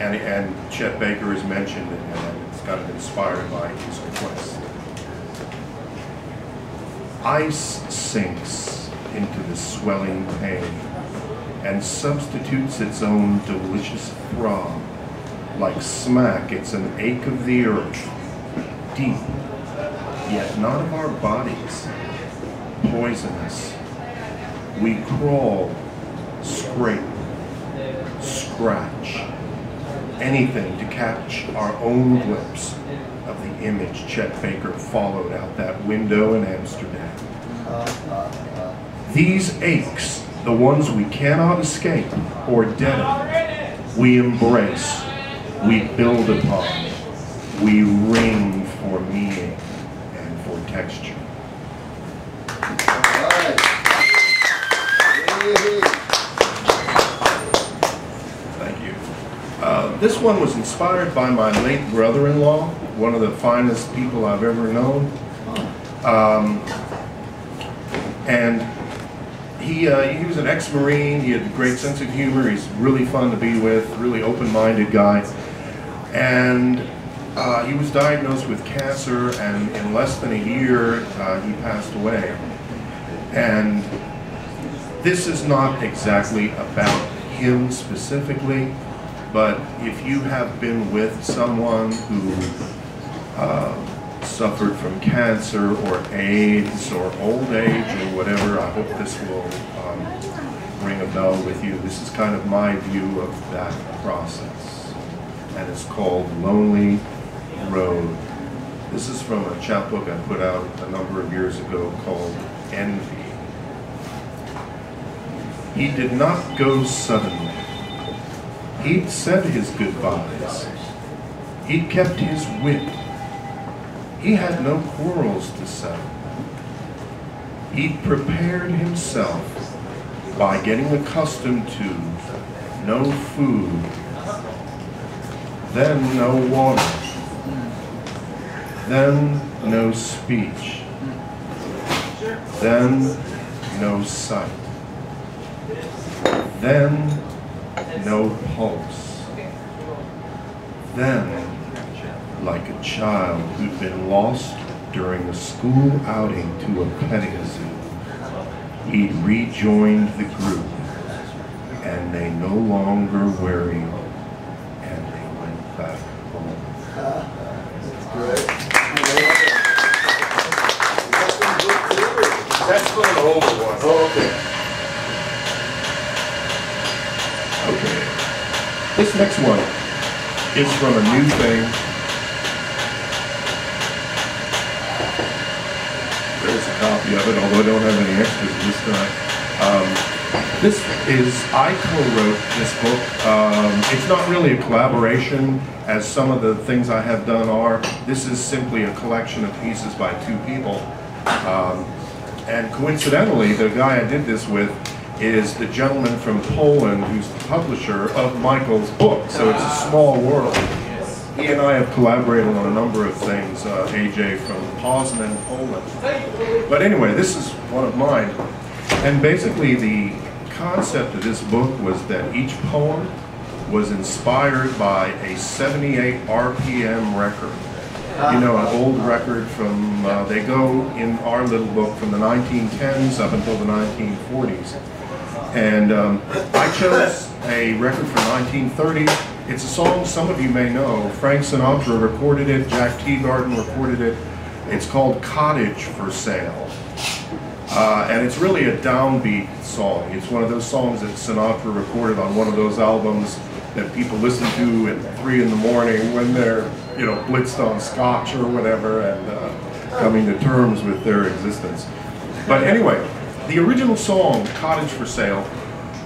and Chet Baker is mentioned, and it's kind of inspired by his quest. Ice sinks into the swelling pain and substitutes its own delicious throb. Like smack, it's an ache of the earth, deep, yet not of our bodies, poisonous. We crawl, scrape, scratch, anything to catch our own glimpse of the image Chet Baker followed out that window in Amsterdam. These aches, the ones we cannot escape or deaden, we embrace, we build upon, we wring for meaning and for texture. Thank you. This one was inspired by my late brother-in-law, one of the finest people I've ever known. And he was an ex-Marine. He had a great sense of humor. He's really fun to be with, really open-minded guy. And he was diagnosed with cancer, and in less than a year, he passed away. And this is not exactly about him specifically, but if you have been with someone who suffered from cancer or AIDS or old age or whatever, I hope this will ring a bell with you. This is kind of my view of that process, and it's called Lonely Road. This is from a chapbook I put out a number of years ago called Envy. He did not go suddenly. He'd said his goodbyes. He'd kept his wit. He had no quarrels to settle. He'd prepared himself by getting accustomed to no food, then no water, then no speech, then no sight, then no pulse, then, like a child who'd been lost during a school outing to a petting zoo, he'd rejoined the group, and they no longer worried, and they went back home. That's for the older one. Oh, okay. Okay. This next one is from a new thing. There's a copy of it, although I don't have any extras this time. I co-wrote this book. It's not really a collaboration, as some of the things I have done are. This is simply a collection of pieces by two people. And coincidentally, the guy I did this with is the gentleman from Poland who's the publisher of Michael's book, so it's a small world. He and I have collaborated on a number of things, AJ from Poznan, Poland. But anyway, this is one of mine. And basically the concept of this book was that each poem was inspired by a 78 RPM record. You know, an old record from, they go in our little book from the 1910s up until the 1940s. And I chose a record from 1930. It's a song some of you may know. Frank Sinatra recorded it, Jack Teagarden recorded it. It's called Cottage for Sale. And it's really a downbeat song. It's one of those songs that Sinatra recorded on one of those albums that people listen to at 3 in the morning when they're, you know, blitzed on scotch or whatever and coming to terms with their existence. But anyway, the original song, Cottage for Sale,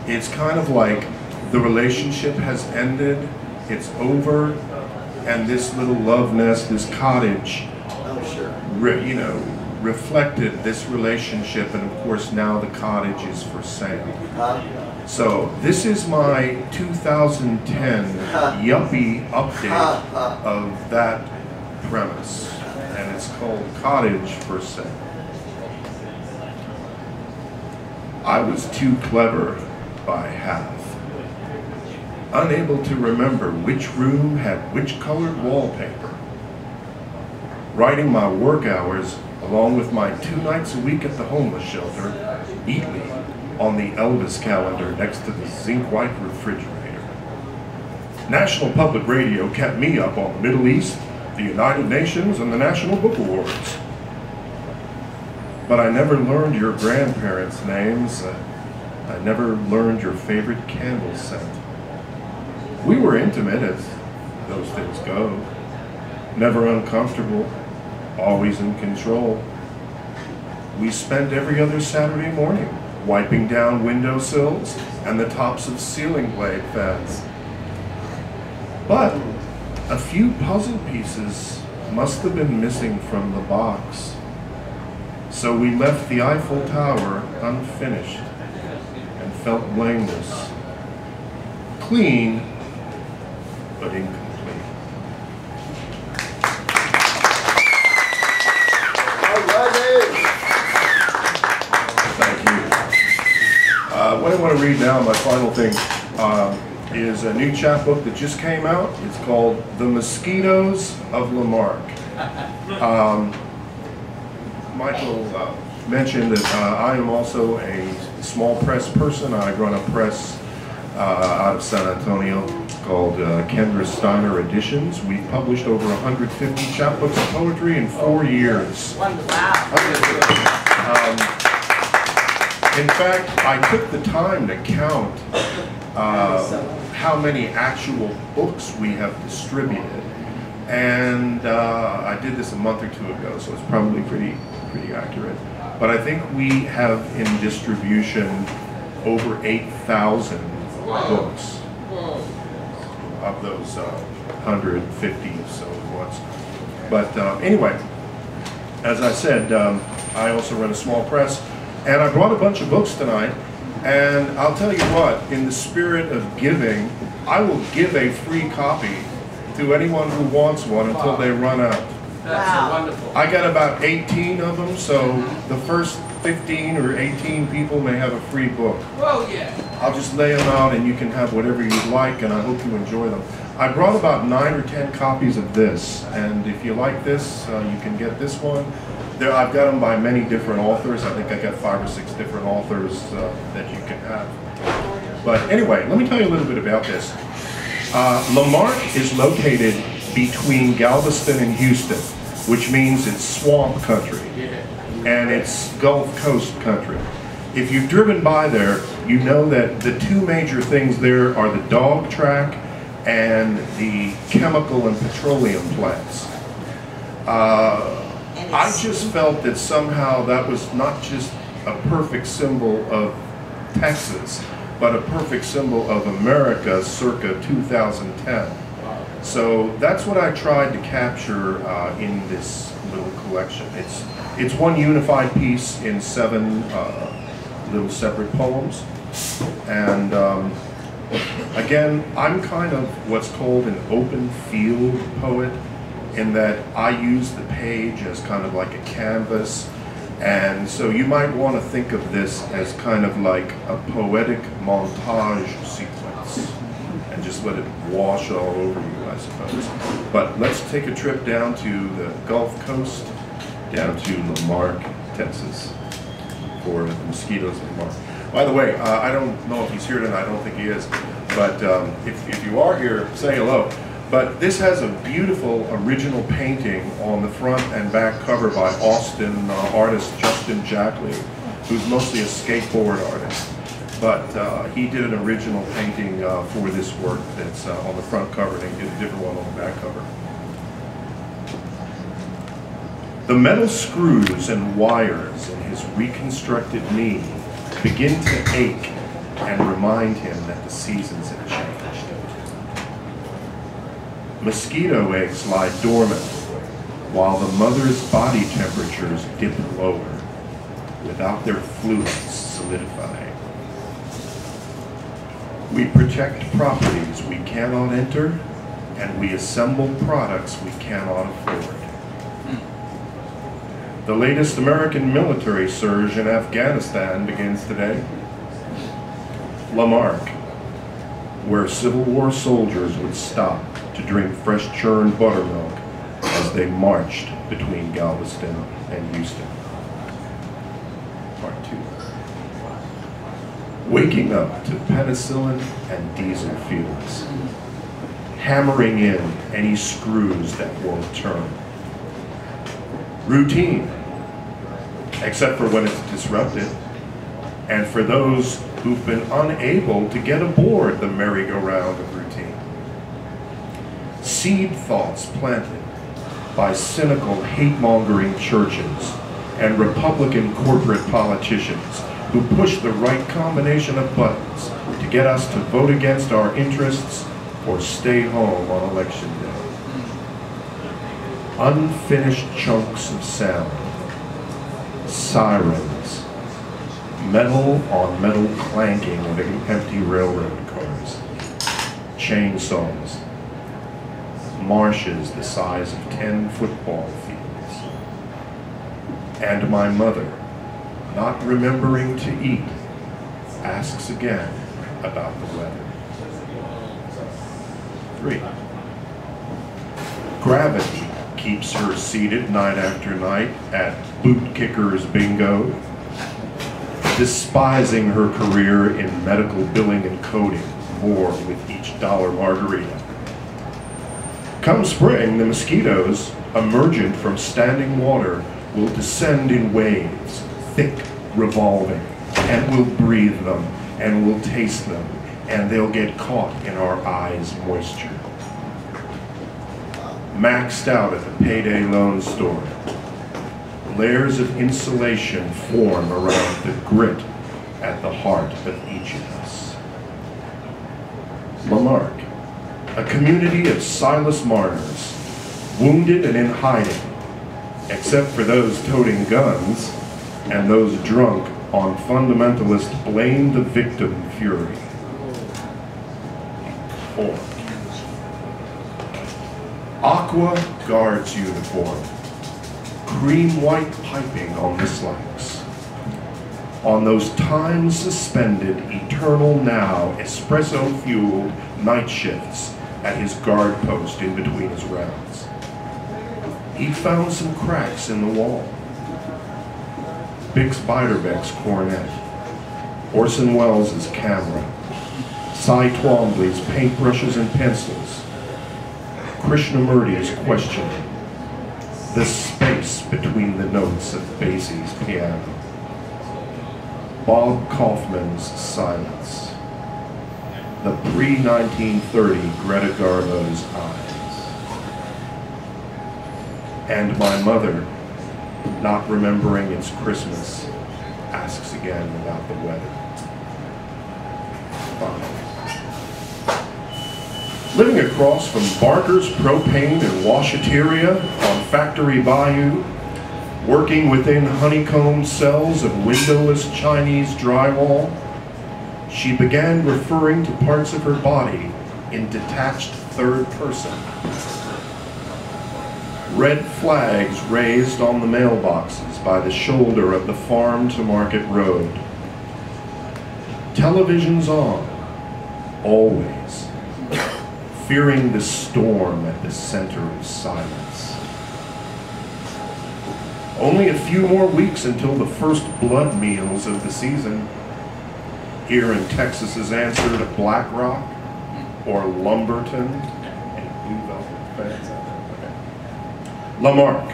it's kind of like the relationship has ended, it's over, and this little love nest, this cottage, you know, reflected this relationship, and of course now the cottage is for sale. So this is my 2010 yuppie update of that premise, and it's called Cottage for Sale. I was too clever by half. unable to remember which room had which colored wallpaper, writing my work hours along with my 2 nights a week at the homeless shelter neatly on the Elvis calendar next to the zinc-white refrigerator. National Public Radio kept me up on the Middle East, the United Nations, and the National Book Awards. But I never learned your grandparents' names. I never learned your favorite candle scent. We were intimate as those things go. Never uncomfortable, always in control. We spent every other Saturday morning wiping down windowsills and the tops of ceiling blade fans. But a few puzzle pieces must have been missing from the box. So we left the Eiffel Tower unfinished and felt blameless. Clean, but incomplete. Thank you. What I want to read now, my final thing, is a new chapbook that just came out. It's called The MOQUITOES of La Marque. Michael mentioned that I am also a small press person. I run a press out of San Antonio called Kendra Steiner Editions. We've published over 150 chapbooks of poetry in 4 years. Wow. In fact, I took the time to count how many actual books we have distributed, and I did this a month or 2 ago, so it's probably pretty accurate. But I think we have in distribution over 8,000 books of those 150 or so ones. But anyway, as I said, I also run a small press, and I brought a bunch of books tonight. And I'll tell you what, in the spirit of giving, I will give a free copy to anyone who wants one until they run out. That's wonderful. I got about 18 of them, so the first 15 or 18 people may have a free book. Oh, yeah. I'll just lay them out and you can have whatever you like, and I hope you enjoy them. I brought about 9 or 10 copies of this, and if you like this, you can get this one. I've got them by many different authors. I think I got 5 or 6 different authors that you can have. But anyway, let me tell you a little bit about this. La Marque is located between Galveston and Houston, which means it's swamp country, and it's Gulf Coast country. If you've driven by there, you know that the 2 major things there are the dog track and the chemical and petroleum plants. I just felt that somehow that was not just a perfect symbol of Texas, but a perfect symbol of America circa 2010. So that's what I tried to capture in this little collection. It's one unified piece in 7 little separate poems. And again, I'm kind of what's called an open field poet, in that I use the page as kind of like a canvas. And so you might want to think of this as kind of like a poetic montage sequence, and just let it wash all over you, I suppose. But let's take a trip down to the Gulf Coast, down to La Marque, Texas, for the MOQUITOES of La Marque. By the way, I don't know if he's here tonight, I don't think he is, but if you are here, say hello. But this has a beautiful original painting on the front and back cover by Austin artist Justin Jackley, who's mostly a skateboard artist. But he did an original painting for this work that's on the front cover, and he did a different one on the back cover. The metal screws and wires in his reconstructed knee begin to ache and remind him that the seasons have changed. Mosquito eggs lie dormant while the mother's body temperatures dip lower without their fluids solidifying. We protect properties we cannot enter, and we assemble products we cannot afford. The latest American military surge in Afghanistan begins today. La Marque, where Civil War soldiers would stop to drink fresh churned buttermilk as they marched between Galveston and Houston. Part 2. Waking up to penicillin and diesel fumes, hammering in any screws that won't turn. Routine, except for when it's disrupted, and for those who've been unable to get aboard the merry-go-round of routine. Seed thoughts planted by cynical, hate-mongering churches and Republican corporate politicians who push the right combination of buttons to get us to vote against our interests or stay home on election day. Unfinished chunks of sound, sirens, metal on metal clanking of empty railroad cars, chainsaws, marshes the size of 10 football fields, and my mother, not remembering to eat, asks again about the weather. 3. Gravity keeps her seated night after night at boot kickers bingo, despising her career in medical billing and coding more with each dollar margarita. Come spring, the mosquitoes, emergent from standing water, will descend in waves, thick, revolving, and we'll breathe them, and we'll taste them, and they'll get caught in our eyes' moisture. Maxed out at the payday loan store, layers of insulation form around the grit at the heart of each of us. La Marque, a community of Silas Martyrs, wounded and in hiding, except for those toting guns and those drunk on fundamentalist blame the victim fury. 4. Aqua Guards uniform, cream white piping on the slacks. On those time-suspended, eternal now, espresso-fueled night shifts at his guard post in between his rounds. He found some cracks in the wall. Bix Beiderbecke's cornet, Orson Welles' camera, Cy Twombly's paintbrushes and pencils, Krishnamurti's questioning, the space between the notes of Basie's piano, Bob Kaufman's silence, the pre-1930 Greta Garbo's eyes, and my mother, not remembering it's Christmas, asks again about the weather. 5. Living across from Barker's Propane and Washateria on Factory Bayou, working within honeycomb cells of windowless Chinese drywall, she began referring to parts of her body in detached third person. Red flags raised on the mailboxes by the shoulder of the farm-to-market road. Television's on, always, fearing the storm at the center of silence. Only a few more weeks until the first blood meals of the season. Here in Texas's answer to Black Rock or Lumberton. Any Blue Velvet fans out there? Okay. La Marque,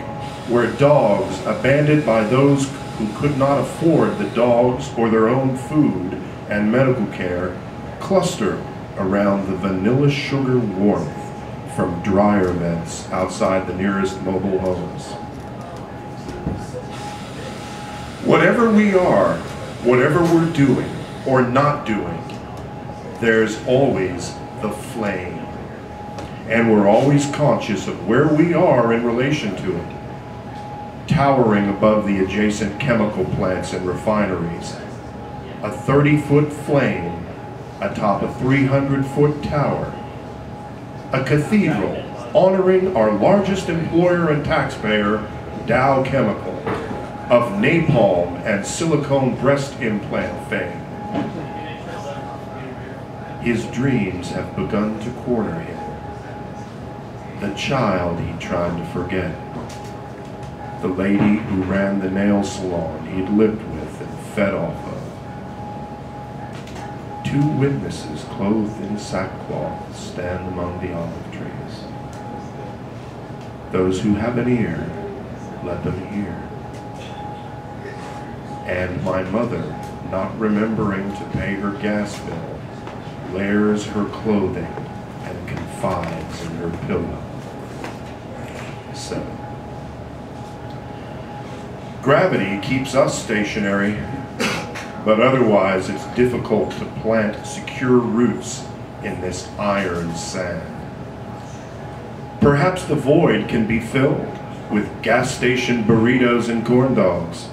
where dogs abandoned by those who could not afford the dogs or their own food and medical care cluster around the vanilla sugar warmth from dryer vents outside the nearest mobile homes. Whatever we are, whatever we're doing or not doing, there's always the flame. And we're always conscious of where we are in relation to it, towering above the adjacent chemical plants and refineries. A 30-foot flame atop a 300-foot tower. A cathedral honoring our largest employer and taxpayer, Dow Chemical, of napalm and silicone breast implant fame. His dreams have begun to corner him. The child he tried to forget. The lady who ran the nail salon he'd lived with and fed off of. Two witnesses clothed in sackcloth stand among the olive trees. Those who have an ear, let them hear. And my mother, not remembering to pay her gas bill, layers her clothing and confides in her pillow. 7. Gravity keeps us stationary, but otherwise it's difficult to plant secure roots in this iron sand. Perhaps the void can be filled with gas station burritos and corn dogs,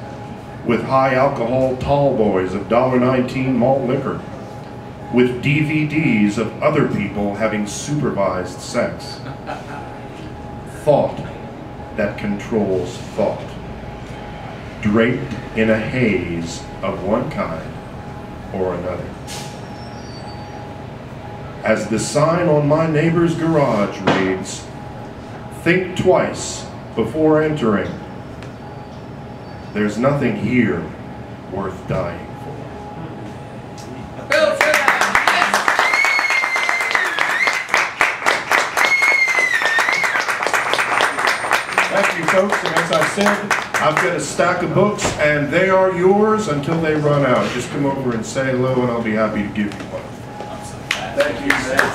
with high alcohol tall boys of $1.19 malt liquor, with DVDs of other people having supervised sex. Thought that controls thought, draped in a haze of one kind or another. As the sign on my neighbor's garage reads, "Think twice before entering. There's nothing here worth dying for." Bill Shute! Thank you, folks. And as I said, I've got a stack of books, and they are yours until they run out. Just come over and say hello, and I'll be happy to give you one. Thank you, man.